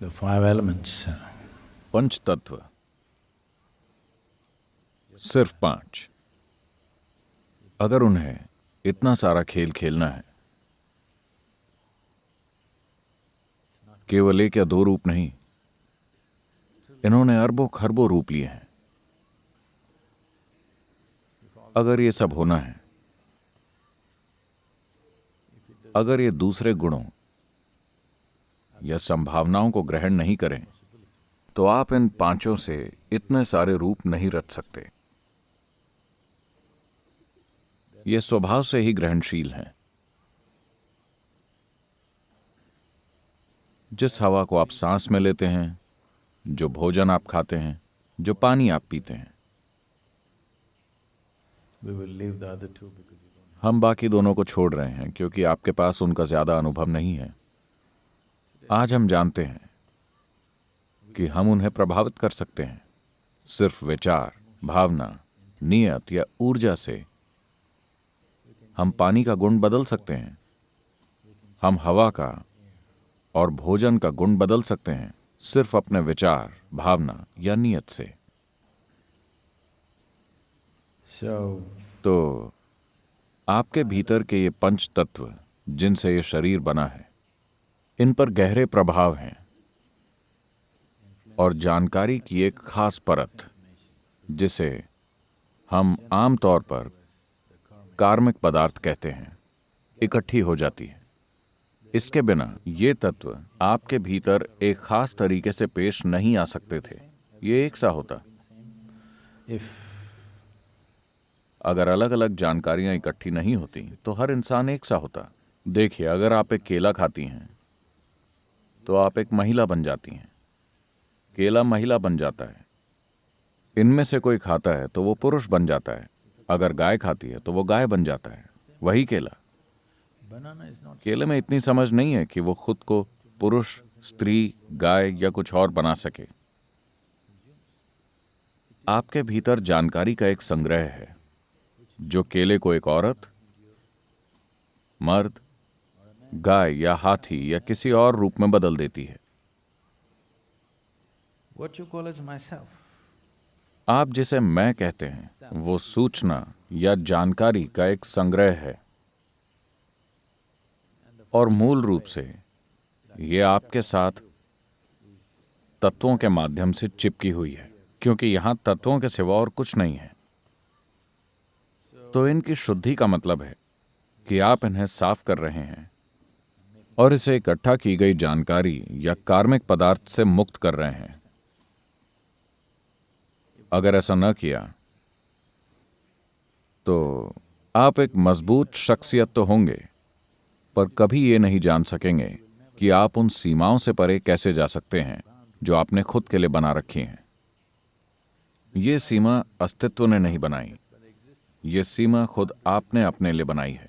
The five elements. पंच तत्व, सिर्फ पांच। अगर उन्हें इतना सारा खेल खेलना है, केवल एक या दो रूप नहीं, इन्होंने अरबों खरबों रूप लिए हैं। अगर ये सब होना है, अगर ये दूसरे गुणों या संभावनाओं को ग्रहण नहीं करें, तो आप इन पांचों से इतने सारे रूप नहीं रच सकते। ये स्वभाव से ही ग्रहणशील हैं। जिस हवा को आप सांस में लेते हैं, जो भोजन आप खाते हैं, जो पानी आप पीते हैं, We will leave the other two because you don't. हम बाकी दोनों को छोड़ रहे हैं क्योंकि आपके पास उनका ज्यादा अनुभव नहीं है। आज हम जानते हैं कि हम उन्हें प्रभावित कर सकते हैं। सिर्फ विचार, भावना, नियत या ऊर्जा से हम पानी का गुण बदल सकते हैं। हम हवा का और भोजन का गुण बदल सकते हैं सिर्फ अपने विचार, भावना या नियत से। So, तो आपके भीतर के ये पंच तत्व जिनसे ये शरीर बना है, इन पर गहरे प्रभाव हैं और जानकारी की एक खास परत, जिसे हम आमतौर पर कार्मिक पदार्थ कहते हैं, इकट्ठी हो जाती है। इसके बिना ये तत्व आपके भीतर एक खास तरीके से पेश नहीं आ सकते थे। ये एक सा होता। if अगर अलग अलग जानकारियां इकट्ठी नहीं होती तो हर इंसान एक सा होता। देखिए, अगर आप एक केला खाती हैं तो आप एक महिला बन जाती हैं। केला महिला बन जाता है। इनमें से कोई खाता है तो वो पुरुष बन जाता है। अगर गाय खाती है तो वो गाय बन जाता है। वही केला। banana is not. केले में इतनी समझ नहीं है कि वो खुद को पुरुष, स्त्री, गाय या कुछ और बना सके। आपके भीतर जानकारी का एक संग्रह है जो केले को एक औरत, मर्द, गाय या हाथी या किसी और रूप में बदल देती है। What you call as myself. आप जिसे मैं कहते हैं वो सूचना या जानकारी का एक संग्रह है और मूल रूप से ये आपके साथ तत्वों के माध्यम से चिपकी हुई है, क्योंकि यहां तत्वों के सिवा और कुछ नहीं है। तो इनकी शुद्धि का मतलब है कि आप इन्हें साफ कर रहे हैं और इसे इकट्ठा की गई जानकारी या कार्मिक पदार्थ से मुक्त कर रहे हैं। अगर ऐसा न किया तो आप एक मजबूत शख्सियत तो होंगे, पर कभी ये नहीं जान सकेंगे कि आप उन सीमाओं से परे कैसे जा सकते हैं जो आपने खुद के लिए बना रखी हैं। ये सीमा अस्तित्व ने नहीं बनाई, ये सीमा खुद आपने अपने लिए बनाई है।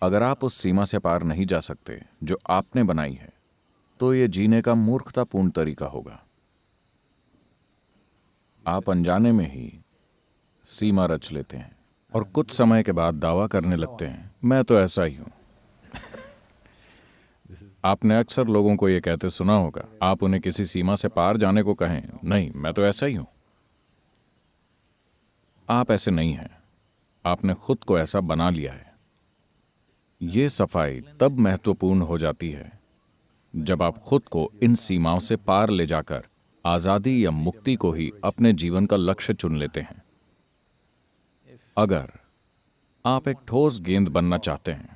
अगर आप उस सीमा से पार नहीं जा सकते जो आपने बनाई है, तो ये जीने का मूर्खतापूर्ण तरीका होगा। आप अनजाने में ही सीमा रच लेते हैं और कुछ समय के बाद दावा करने लगते हैं, मैं तो ऐसा ही हूं। आपने अक्सर लोगों को यह कहते सुना होगा। आप उन्हें किसी सीमा से पार जाने को कहें, नहीं, मैं तो ऐसा ही हूं। आप ऐसे नहीं हैं। आपने खुद को ऐसा बना लिया है। ये सफाई तब महत्वपूर्ण हो जाती है जब आप खुद को इन सीमाओं से पार ले जाकर आजादी या मुक्ति को ही अपने जीवन का लक्ष्य चुन लेते हैं। अगर आप एक ठोस गेंद बनना चाहते हैं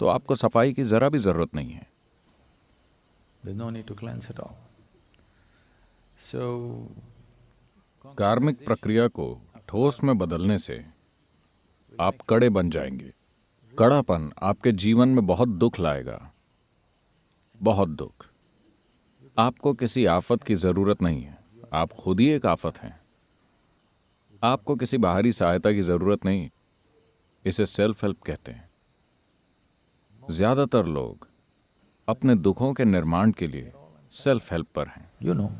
तो आपको सफाई की जरा भी जरूरत नहीं है। There's no need to cleanse at all. So, कार्मिक प्रक्रिया को ठोस में बदलने से आप कड़े बन जाएंगे। कड़ापन आपके जीवन में बहुत दुख लाएगा, बहुत दुख। आपको किसी आफत की जरूरत नहीं है, आप खुद ही एक आफत हैं। आपको किसी बाहरी सहायता की जरूरत नहीं। इसे सेल्फ हेल्प कहते हैं। ज्यादातर लोग अपने दुखों के निर्माण के लिए सेल्फ हेल्प पर हैं। you know,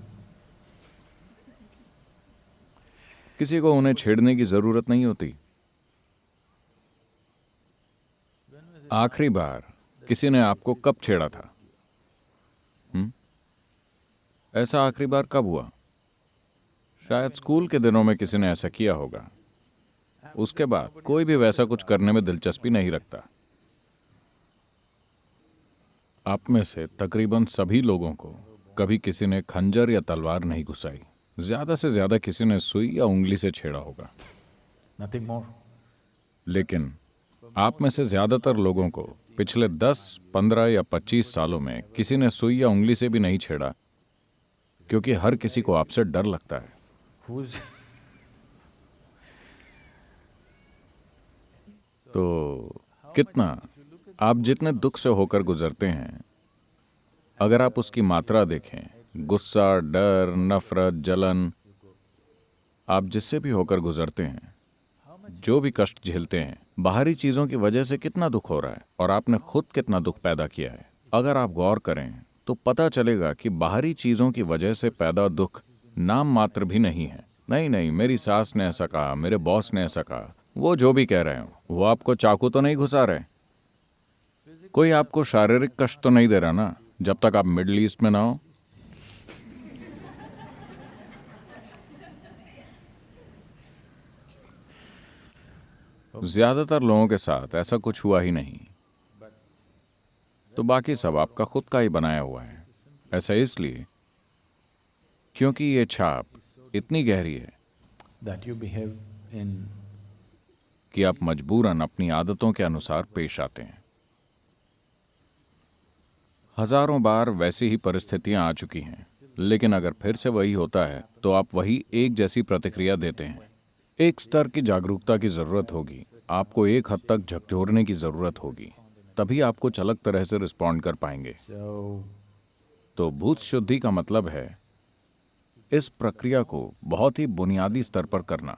किसी को उन्हें छेड़ने की जरूरत नहीं होती। आखिरी बार किसी ने आपको कब छेड़ा था? ऐसा आखिरी बार कब हुआ? शायद स्कूल के दिनों में किसी ने ऐसा किया होगा। उसके बाद कोई भी वैसा कुछ करने में दिलचस्पी नहीं रखता। आप में से तकरीबन सभी लोगों को कभी किसी ने खंजर या तलवार नहीं घुसाई। ज्यादा से ज्यादा किसी ने सुई या उंगली से छेड़ा होगा। Nothing more. लेकिन आप में से ज्यादातर लोगों को पिछले 10, 15 या 25 सालों में किसी ने सुई या उंगली से भी नहीं छेड़ा, क्योंकि हर किसी को आपसे डर लगता है। Who's तो कितना आप जितने दुख से होकर गुजरते हैं, अगर आप उसकी मात्रा देखें, गुस्सा, डर, नफरत, जलन, आप जिससे भी होकर गुजरते हैं, जो भी कष्ट झेलते हैं, बाहरी चीजों की वजह से कितना दुख हो रहा है और आपने खुद कितना दुख पैदा किया है। अगर आप गौर करें तो पता चलेगा कि बाहरी चीजों की वजह से पैदा दुख नाम मात्र भी नहीं है। नहीं, मेरी सास ने ऐसा कहा, मेरे बॉस ने ऐसा कहा, वो जो भी कह रहे हो, वो आपको चाकू तो नहीं घुसा रहे, कोई आपको शारीरिक कष्ट तो नहीं दे रहा ना, जब तक आप मिडिल ईस्ट में ना हो। ज्यादातर लोगों के साथ ऐसा कुछ हुआ ही नहीं, तो बाकी सब आपका खुद का ही बनाया हुआ है। ऐसा इसलिए क्योंकि ये छाप इतनी गहरी है that you behave in कि आप मजबूरन अपनी आदतों के अनुसार पेश आते हैं। हजारों बार वैसी ही परिस्थितियां आ चुकी हैं, लेकिन अगर फिर से वही होता है तो आप वही एक जैसी प्रतिक्रिया देते हैं। एक स्तर की जागरूकता की जरूरत होगी, आपको एक हद तक झकझोरने की जरूरत होगी, तभी आप कुछ अलग तरह से रिस्पॉन्ड कर पाएंगे। so तो भूत शुद्धि का मतलब है इस प्रक्रिया को बहुत ही बुनियादी स्तर पर करना।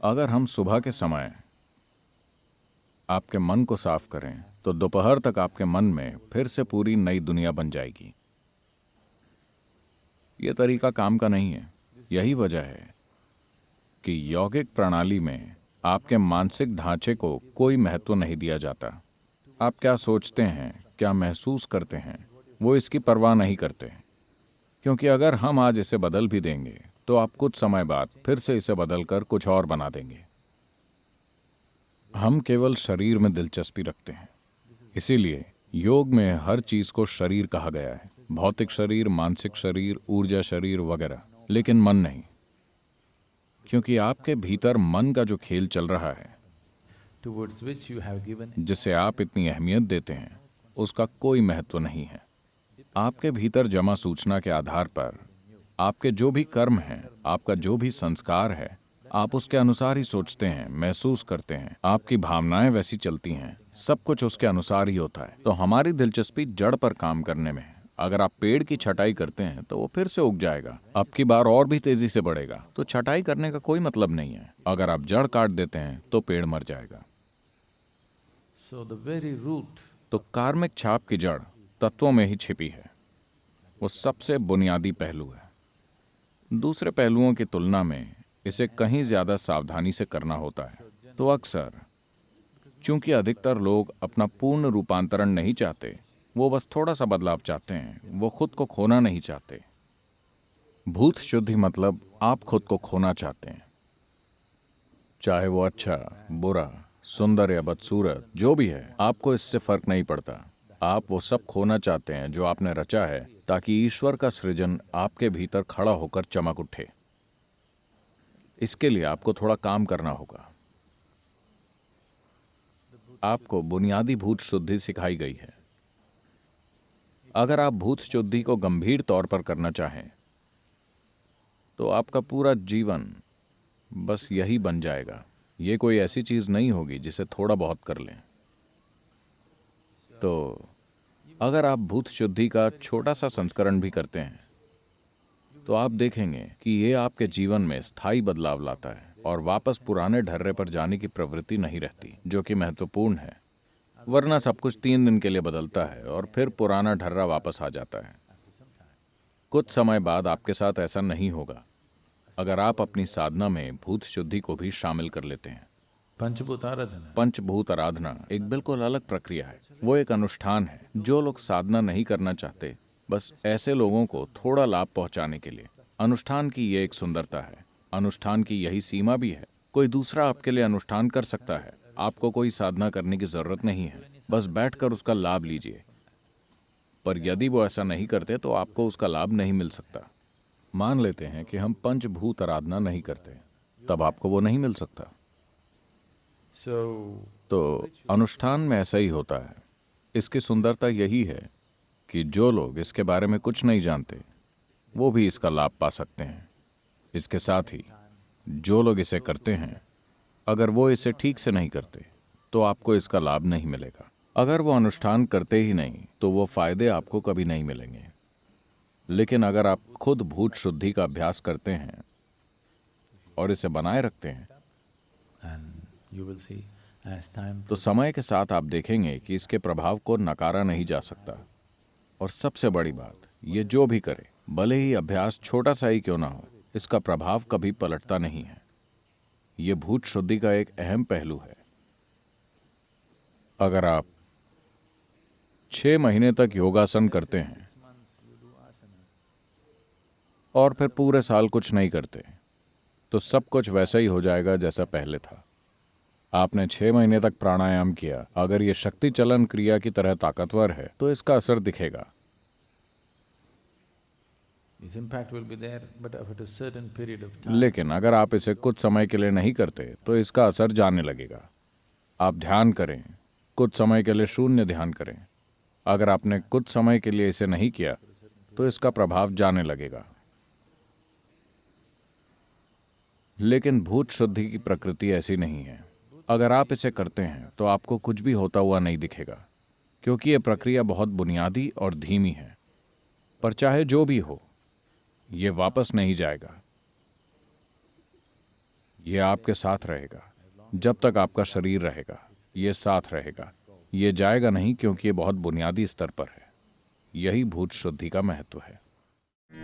अगर हम सुबह के समय आपके मन को साफ करें तो दोपहर तक आपके मन में फिर से पूरी नई दुनिया बन जाएगी। यह तरीका काम का नहीं है। यही वजह है कि यौगिक प्रणाली में आपके मानसिक ढांचे को कोई महत्व नहीं दिया जाता। आप क्या सोचते हैं, क्या महसूस करते हैं, वो इसकी परवाह नहीं करते, क्योंकि अगर हम आज इसे बदल भी देंगे तो आप कुछ समय बाद फिर से इसे बदलकर कुछ और बना देंगे। हम केवल शरीर में दिलचस्पी रखते हैं, इसीलिए योग में हर चीज को शरीर कहा गया है। भौतिक शरीर, मानसिक शरीर, ऊर्जा शरीर वगैरह, लेकिन मन नहीं, क्योंकि आपके भीतर मन का जो खेल चल रहा है, towards which you have given जिसे आप इतनी अहमियत देते हैं, उसका कोई महत्व नहीं है। आपके भीतर जमा सूचना के आधार पर आपके जो भी कर्म हैं, आपका जो भी संस्कार है, आप उसके अनुसार ही सोचते हैं, महसूस करते हैं, आपकी भावनाएं वैसी चलती हैं, सब कुछ उसके अनुसार ही होता है। तो हमारी दिलचस्पी जड़ पर काम करने में है। अगर आप पेड़ की छटाई करते हैं तो वो फिर से उग जाएगा, अब की बार और भी तेजी से बढ़ेगा, तो छटाई करने का कोई मतलब नहीं है। अगर आप जड़ काट देते हैं तो पेड़ मर जाएगा। so the very root तो कार्मिक छाप की जड़ तत्वों में ही छिपी है। वो सबसे बुनियादी पहलू है। दूसरे पहलुओं की तुलना में इसे कहीं ज्यादा सावधानी से करना होता है। तो अक्सर चूंकि अधिकतर लोग अपना पूर्ण रूपांतरण नहीं चाहते, वो बस थोड़ा सा बदलाव चाहते हैं, वो खुद को खोना नहीं चाहते। भूत शुद्धि मतलब आप खुद को खोना चाहते हैं, चाहे वो अच्छा, बुरा, सुंदर या बदसूरत जो भी है, आपको इससे फर्क नहीं पड़ता। आप वो सब खोना चाहते हैं जो आपने रचा है, ताकि ईश्वर का सृजन आपके भीतर खड़ा होकर चमक उठे। इसके लिए आपको थोड़ा काम करना होगा। आपको बुनियादी भूत शुद्धि सिखाई गई है। अगर आप भूत शुद्धि को गंभीर तौर पर करना चाहें तो आपका पूरा जीवन बस यही बन जाएगा। ये कोई ऐसी चीज नहीं होगी जिसे थोड़ा बहुत कर लें। तो अगर आप भूत शुद्धि का छोटा सा संस्करण भी करते हैं तो आप देखेंगे कि ये आपके जीवन में स्थायी बदलाव लाता है और वापस पुराने ढर्रे पर जाने की प्रवृत्ति नहीं रहती, जो कि महत्वपूर्ण है। वरना सब कुछ 3 दिन के लिए बदलता है और फिर पुराना ढर्रा वापस आ जाता है। कुछ समय बाद आपके साथ ऐसा नहीं होगा अगर आप अपनी साधना में भूत शुद्धि को भी शामिल कर लेते हैं। पंचभूत आराधना पंचभूत आराधना एक बिल्कुल अलग प्रक्रिया है। वो एक अनुष्ठान है। जो लोग साधना नहीं करना चाहते बस ऐसे लोगों को थोड़ा लाभ पहुंचाने के लिए। अनुष्ठान की ये एक सुंदरता है। अनुष्ठान की यही सीमा भी है। कोई दूसरा आपके लिए अनुष्ठान कर सकता है। आपको कोई साधना करने की जरूरत नहीं है, बस बैठकर उसका लाभ लीजिए। पर यदि वो ऐसा नहीं करते तो आपको उसका लाभ नहीं मिल सकता। मान लेते हैं कि हम पंचभूत आराधना नहीं करते, तब आपको वो नहीं मिल सकता। तो अनुष्ठान में ऐसा ही होता है। इसकी सुंदरता यही है कि जो लोग इसके बारे में कुछ नहीं जानते वो भी इसका लाभ पा सकते हैं। इसके साथ ही जो लोग इसे करते हैं, अगर वो इसे ठीक से नहीं करते तो आपको इसका लाभ नहीं मिलेगा। अगर वो अनुष्ठान करते ही नहीं तो वो फायदे आपको कभी नहीं मिलेंगे। लेकिन अगर आप खुद भूत शुद्धि का अभ्यास करते हैं और इसे बनाए रखते हैं तो समय के साथ आप देखेंगे कि इसके प्रभाव को नकारा नहीं जा सकता। और सबसे बड़ी बात, ये जो भी करे, भले ही अभ्यास छोटा सा ही क्यों ना हो, इसका प्रभाव कभी पलटता नहीं है। ये भूत शुद्धि का एक अहम पहलू है। अगर आप 6 महीने तक योगासन करते हैं और फिर पूरे साल कुछ नहीं करते तो सब कुछ वैसा ही हो जाएगा जैसा पहले था। आपने 6 महीने तक प्राणायाम किया, अगर ये शक्ति चलन क्रिया की तरह ताकतवर है तो इसका असर दिखेगा। लेकिन अगर आप इसे कुछ समय के लिए नहीं करते तो इसका असर जाने लगेगा। आप ध्यान करें, कुछ समय के लिए शून्य ध्यान करें। अगर आपने कुछ समय के लिए इसे नहीं किया तो इसका प्रभाव जाने लगेगा। लेकिन भूत शुद्धि की प्रकृति ऐसी नहीं है। अगर आप इसे करते हैं तो आपको कुछ भी होता हुआ नहीं दिखेगा, क्योंकि यह प्रक्रिया बहुत बुनियादी और धीमी है। पर चाहे जो भी हो, ये वापस नहीं जाएगा। ये आपके साथ रहेगा जब तक आपका शरीर रहेगा। ये साथ रहेगा, ये जाएगा नहीं, क्योंकि ये बहुत बुनियादी स्तर पर है। यही भूत शुद्धि का महत्व है।